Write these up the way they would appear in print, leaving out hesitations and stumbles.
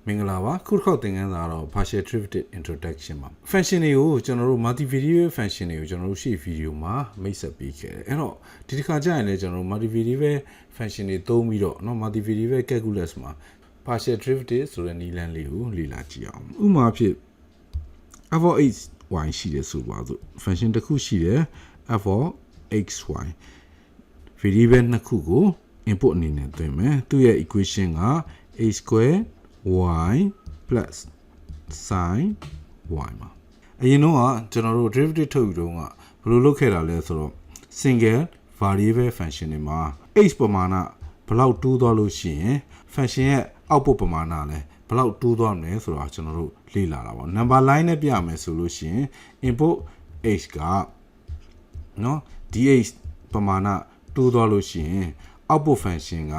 Mingalava, Kurhoting and Aro, partial derivative introduction. Function you, general multivariate function you, general shape video ma, makes a big error. Tidikaja and general multivariate function is domino, no multivariate calculus ma. Partial derivative, so the Nilan Liu, Lila Giam. Umapi Avo H Y sheet is so function the Kushi, Avo XY. Variable Nakugo, important in it, to your equation are A square. Y plus sin y မှာအရင်တော့ကျွန်တော်တို့ derivative ထုတ်ပြီးတော့ဘယ်လိုလုပ်ခဲ့တာလဲဆိုတော့ single variable function တွေမှာ h ပမာဏဘယ်လောက်တိုးသွားလို့ရှိရင် function ရဲ့ output ပမာဏလဲဘယ်လောက်တိုးသွားမလဲဆိုတော့ကျွန်တော်တို့လေ့လာတာပေါ့ number line နဲ့ပြမယ်ဆိုလို့ရှိရင် input h ကနော် dh ပမာဏတိုးသွားလို့ရှိရင် output function က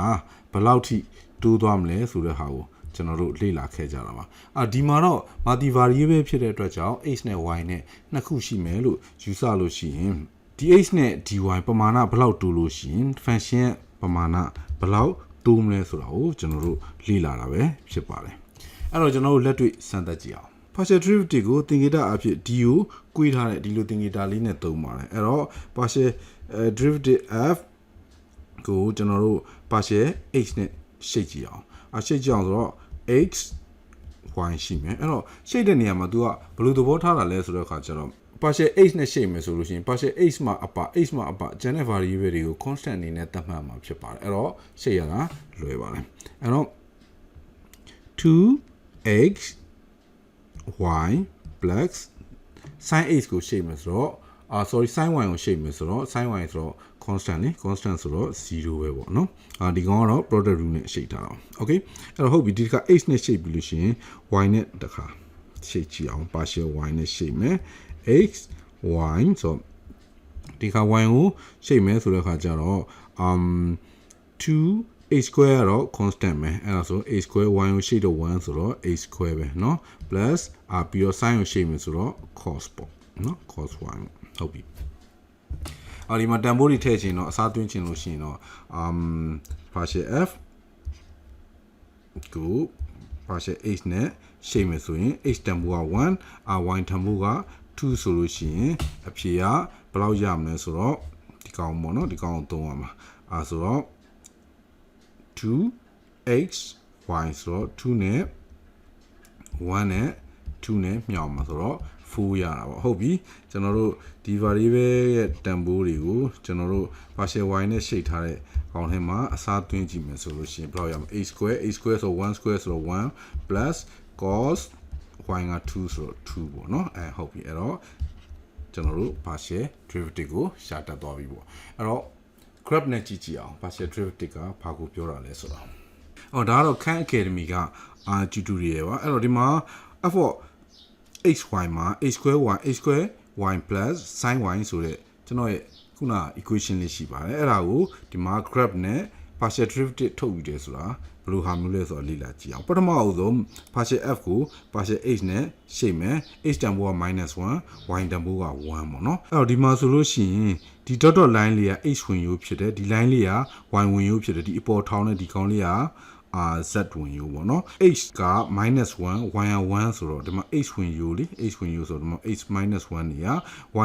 ဘယ်လောက်ထိတိုးသွားမလဲဆိုတဲ့ဟာကိုကျွန်တော်တို့လေ့လာခဲ့ကြတာပါဒီမှာတော့ multivariable ဖြစ်တဲ့အတွက်ကြောင့် x နဲ့ y နဲ့နှစ်ခုရှိမယ်လို့ယူဆလို့ရှိရင် dx နဲ့ dy ပမာဏဘယ်လောက်တိုးလို့ရှိရင် function ရဲ့ပမာဏဘယ်လောက်တိုးမလဲဆိုတာကိုကျွန်တော်တို့လေ့လာတာပဲဖြစ်ပါတယ်အဲ့တော့ကျွန်တော်တို့လက်တွေ့စမ်းသပ်ကြည့်အောင် partial derivative ကိုသင်္ကေတအဖြစ် d ကိုကွေးထားတဲ့ဒီလိုသင်္ကေတလေးနဲ့သုံးပါတယ်အဲ့တော့ partial derivative f ကိုကျွန်တော်တို့ partial h နဲ့ရှေ့ကြည့်အောင်ရှေ့ကြည့်အောင်ဆိုတော့ x y ရှိမယ်အဲ့တော့ရှေ့တဲ့နေရာမှာ तू ကဘယ်လိုသဘောထားတာလဲဆိုတော့အခါကျတော့ partial h နဲ့ရှေ့မယ်ဆိုလို့ရှိရင် partial h မှာအပ h မှာအပ general variable တွေကို constant အနေနဲ့သတ်မှတ်မှာဖြစ်ပါတယ်အဲ့တော့ရှေ့ရတာလွယ်ပါတယ်အဲ့တော့ 2x y plus sin h ကိုရှေ့မယ်ဆိုတော့sorry sin y ကိုရှေ့မယ်ဆိုတော့ sin y ဆိုတော့ constant လေ constant ဆိုတော့0ပဲပေါ့နော်ဒီကောင်ကတော့ product rule နဲ့ရှေ့ထားတာ okay အဲ့တော့ဟုတ်ပြီဒီတစ်ခါ h နဲ့ရှေ့ပြီလို့ရှိရင် y နဲ့တစ်ခါရှေ့ကြည့်အောင် partial y နဲ့ရှေ့မယ် x y ဆိုဒီခါ y ကိုရှေ့မယ်ဆိုတဲ့အခါကျတော့2 h square ကတော့ constant ပဲအဲ့ဒါဆို h square y ကိုရှေ့တော့1ဆိုတော့ h square ပဲเนาะ plus ပြီးတော့ sin ကိုရှေ့မယ်ဆိုတော့ cos ပေါ့เนาะ cos y ဟုတ်ပြီဒီမှာတန်ဖိုးတွေထည့်ချင်တော့အစားသွင်းချင်လို့ရှိရင်တော့partial f ကို partial h နဲ့ရှေ့မယ်ဆိုရင် h တန်ဖိုးက1 y တန်ဖိုးက2ဆိုလို့ရှိရင်အဖြေကဘယ်လောက်ရမလဲဆိုတော့ဒီကောင်ပေါ့နော်ဒီကောင်ကိုသုံးရမှာဆိုတော့ 2x y ဆိုတော့2နဲ့1နဲ့2နဲ့မြောက်မှာဆိုတော့4ရတာပေါ့ဟုတ်ပြီကျွန်တော်တို့ဒီ variable ရဲ့တန်ဖိုးတွေကိုကျွန်တော်တို့ partial y နဲ့ရှေ့ထားတဲ့ကောင်ထဲမှာအစားသွင်းjည့်မယ်ဆိုလို့ရှိရင်ဘယ်လောက်ရမလဲ a squareဆို1 square ဆိုတော့1 plus cos y က2ဆိုတော့2ပေါ့နော်ဟုတ်ပြီအဲ့တော့ကျွန်တော်တို့ partial derivative ကိုရှာတတ်သွားပြီပေါ့အဲ့တော့ graph နဲ့ကြည့်ကြည့်အောင် partial derivative ကဘာကိုပြောတာလဲဆိုတော့ဒါကတော့ Khan Academy ကtutorial ပါအဲ့တော့ဒီမှာ f x y မှာ h square y plus sin y ဆိုတဲ့ကျွန်တော်ရဲ့ခုန equation လေးရှိပါတယ်အဲ့ဒါကိုဒီမှာ graph နဲ့ partial derivative ထုတ်ယူတယ်ဆိုတာဘယ်လိုဟာမျိုးလဲဆိုတော့လေ့လာကြည့်အောင်ပထမအဆုံး partial f ကို partial h နဲ့ရှေ့မယ် h တန်ဖိုးက -1 y တန်ဖိုးက1ပေါ့နော်အဲ့တော့ဒီမှာဆိုလို့ရှိရင်ဒီ dot line လေးက h ဝင်ရိုးဖြစ်တယ်ဒီ line လေးက y ဝင်ရိုးဖြစ်တယ်ဒီအပေါ်ထောင်းနဲ့ဒီကောင်လေးကz ဝင်ရိုးပေါ့နော် h က -1 y က1ဆိုတော့ဒီမှာ h ဝင်ရိုးလေ h ဝင်ရိုးဆိုတော့ဒီမှာ h -1 နေရ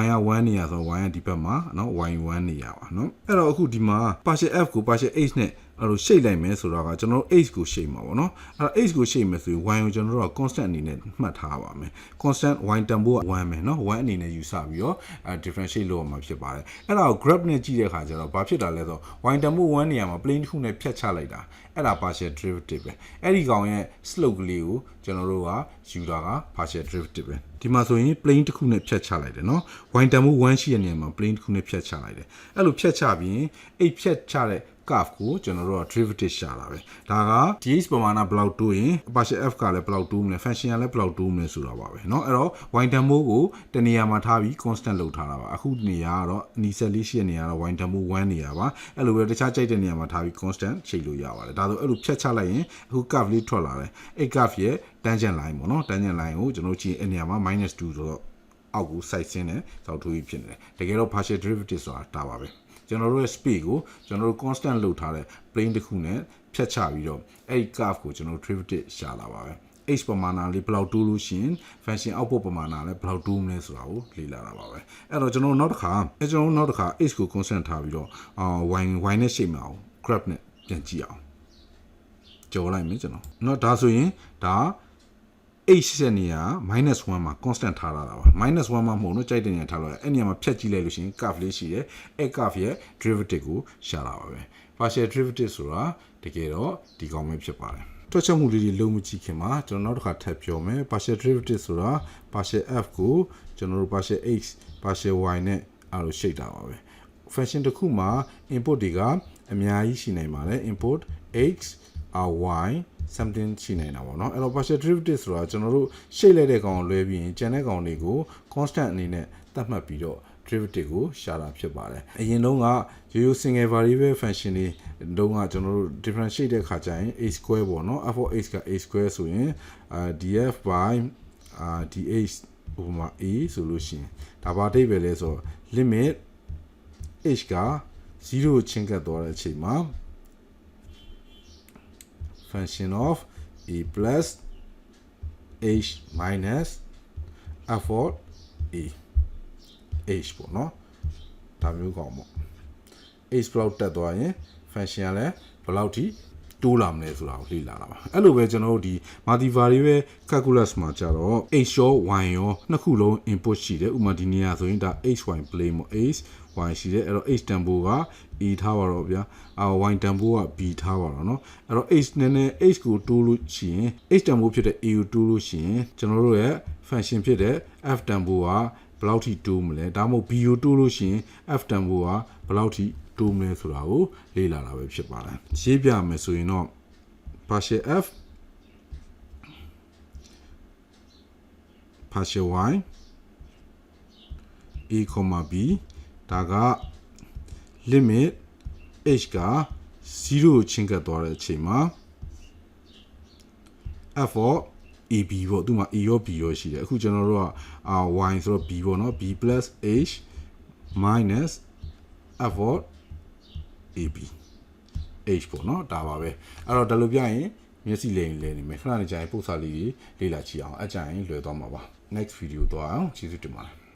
y က1နေရဆိုတော့ y ကဒီဘက်မှာเนาะ y 1နေရပါเนาะအဲ့တော့အခုဒီမှာ partial f ကို partial h နဲ့အဲ့လိုရှေ့လိုက်မယ်ဆိုတော့ကကျွန်တော်တို့ h ကိုရှေ့မှာပေါ့เนาะအဲ့တော့ h ကိုရှေ့မယ်ဆိုရင် y ကိုကျွန်တော်တို့က constant အနေနဲ့မှတ်ထားပါမယ် constant y တန်ဖိုးက1ပဲเนาะ1အနေနဲ့ယူဆပြီးတော့differentiate လုပ်ရမှာဖြစ်ပါတယ်အဲ့ဒါကို graph နဲ့ကြည့်တဲ့အခါကျတော့ဘာဖြစ်တာလဲဆိုတော့ y တန်ဖိုး1နေရာမှာ plane တစ်ခုနဲ့ဖြတ်ချလိုက်တာအဲ့ဒါ partial derivative ပဲအဲ့ဒီကောင်ရဲ့ slope ကလေးကိုကျွန်တော်တို့ကယူတာက partial derivative ပဲဒီမှာဆိုရင် plane တစ်ခုနဲ့ဖြတ်ချလိုက်တယ်เนาะ y တန်ဖိုး1ရှိတဲ့နေရာမှာ plane တစ်ခုနဲ့ဖြတ်ချလိုက်တယ်အဲ့လိုဖြတ်ချပြီးအဲ့ဖြတ်ချတဲ့ curve ကိုကျွန်တော်တို့က derivative ရှာတာပဲဒါက dx ပမာဏဘယ်လောက်တိုးရင် partial f ကလည်းဘယ်လောက်တိုးမလဲ function ကလည်းဘယ်လောက်တိုးမလဲဆိုတာပါပဲเนาะအဲ့တော့ y တန်ဖိုးကိုတနေရာမှာထားပြီး constant လုပ်ထားတာပါအခုနေရာကတော့အနီးဆက်လေးရှိတဲ့နေရာကတော့ y တန်ဖိုး1နေရာပါအဲ့လိုပဲတခြားကြိုက်တဲ့နေရာမှာထားပြီး constant ချိန်လို့ရပါတယ်ဒါဆိုအဲ့လိုဖြတ်ချလိုက်ရင်အခု curve လေးထွက်လာတယ်အဲ့ curve ရဲ့ tangent line ပေါ့เนาะ tangent line ကိုကျွန်တော်ကြည့်အဲ့နေရာမှာ -2 ဆိုတော့အောက်ကို side ဆင်းတယ်စောက်ထိုးကြီးဖြစ်နေတယ်တကယ်တော့ partial derivative ဆိုတာဒါပါပဲကျွန်တော်တို့ရဲ့ speed ကိုကျွန်တော်တို့ constant လုပ်ထားတဲ့ plane တစ်ခုနဲ့ဖြ ဖြတ်ချပြီးတော့အဲ့ဒီ curve ကိုကျွန်တော် derivative ရှာလာပါပဲ h ပမာဏလေးဘယ်လောက်တိုးလို့ရှိရင် function output ပမာဏလည်းဘယ်လောက်တိုးမလဲဆိုတာကိုလေ့လာတာပါပဲအဲ့တော့ကျွန်တော်နောက်တစ်ခါh ကို constant ထားပြီးတော့ y နဲ့ shape မှာ graph နဲ့ပြန်ကြည့်အောင်ကြော်လိုက်မယ်ကျွန်တော်เนาะဒါဆိုရင်ဒါ h ရဲ့နေရာ -1 မှာ constant ထားရတာပါ -1 မှာမဟုတ်တော့ကြိုက်တဲ့နေရာထားလို့အဲ့နေရာမှာဖြတ်ကြည့်လိုက်လို့ရှိရင် curve လေးရှိတယ်အဲ့ curve ရဲ့ derivative ကိုရှာတာပါပဲ partial derivative ဆိုတာတကယ်တော့ဒီကောင်ပဲဖြစ်ပါတယ်တွက်ချက်မှုလေးတွေလုံးမကြည့်ခင်မှာကျွန်တော်နောက်တစ်ခါထပ်ပြောမယ် partial derivative ဆိုတာ partial f ကိုကျွန်တော်တို့ partial x partial y နဲ့အဲ့လိုရှိတာပါပဲ function တစ်ခုမှာ input တွေကအများကြီးရှိနိုင်ပါတယ် input x y something ရှိနိုင်တာပေါ့เนาะအဲ့တော့ partial derivative ဆိုတာကျွန်တော်တို့ရှိလိုက်တဲ့ကောင်ကိုလွဲပြီးရင်ကျန်တဲ့ကောင်တွေကို constant အနေနဲ့သတ်မှတ်ပြီးတော့ derivative ကိုရှာတာဖြစ်ပါတယ်အရင်တုန်းကရိုးရိုး single variable function တွေတုန်းကကျွန်တော်တို့ differentiate တဲ့ခါကျရင် a square ပေါ့เนาะ f of x က a square ဆိုရင်df by dh ဥပမာ a ဆိုလို့ရှိရင်ဒါပါအဓိပ္ပာယ်လဲဆို limit h က0ကိုချင်းကပ်သွားတဲ့အချိန်မှာ function of a plus h minus f of a h ပေါ့เนาะဒါမျိုးကောင်းပေါ့ h ဘလောက်တက်သွားရင် function ကလည်းဘလောက်ထိတိုးလာမလဲဆိုတာကိုလေ့လာတာပါအဲ့လိုပဲကျွန်တော်တို့ဒီ multivariable calculus မှာကြတော့ x ရော y ရောနှစ်ခုလုံး input ရှိတယ်ဥပမာဒီနေရာဆိုရင်ဒါ x y plane ပေါ့ x y ရှိတယ်အဲ့တော့ x တန်ဖိုးက a ထားပါတော့ဗျာy တန်ဖိုးက b ထားပါတော့เนาะအဲ့တော့ x နည်းနည်း x ကိုတိုးလို့ရှိရင် x တန်ဖိုးဖြစ်တဲ့ a ကိုတိုးလို့ရှိရင်ကျွန်တော်တို့ရဲ့ function ဖြစ်တဲ့ f တန်ဖိုးကဘယ်လောက်ထိတိုးမလဲဒါမှမဟုတ် b ကိုတိုးလို့ရှိရင် f တန်ဖိုးကဘယ်လောက်ထိတိုးမလဲဆိုတာကိုလေ့လာတာပဲဖြစ်ပါတယ်ရေးပြမယ်ဆိုရင်တော့ partial f partial y a, b ဒါက limit h က0ကိုချင်းကပ်သွားတဲ့အချိန်မှာ f of ab ပေါ့သူမှာ a ရော b ရောရှိတယ်အခုကျွန်တော်တို့ကy ဆိုတော့ b ပေါ့နော် b plus h minus f of ab h ပေါ့နော်ဒါပါပဲအဲ့တော့ဒါလိုပြရင်မျက်စိလဲနေမယ်ခဏနေကြာရင်ပို့စာလေးတွေလေ့လာကြည့်အောင်အကြရင်လွယ်သွားမှာပါ next video တော့အောင်ကျေးဇူးတင်ပါတယ်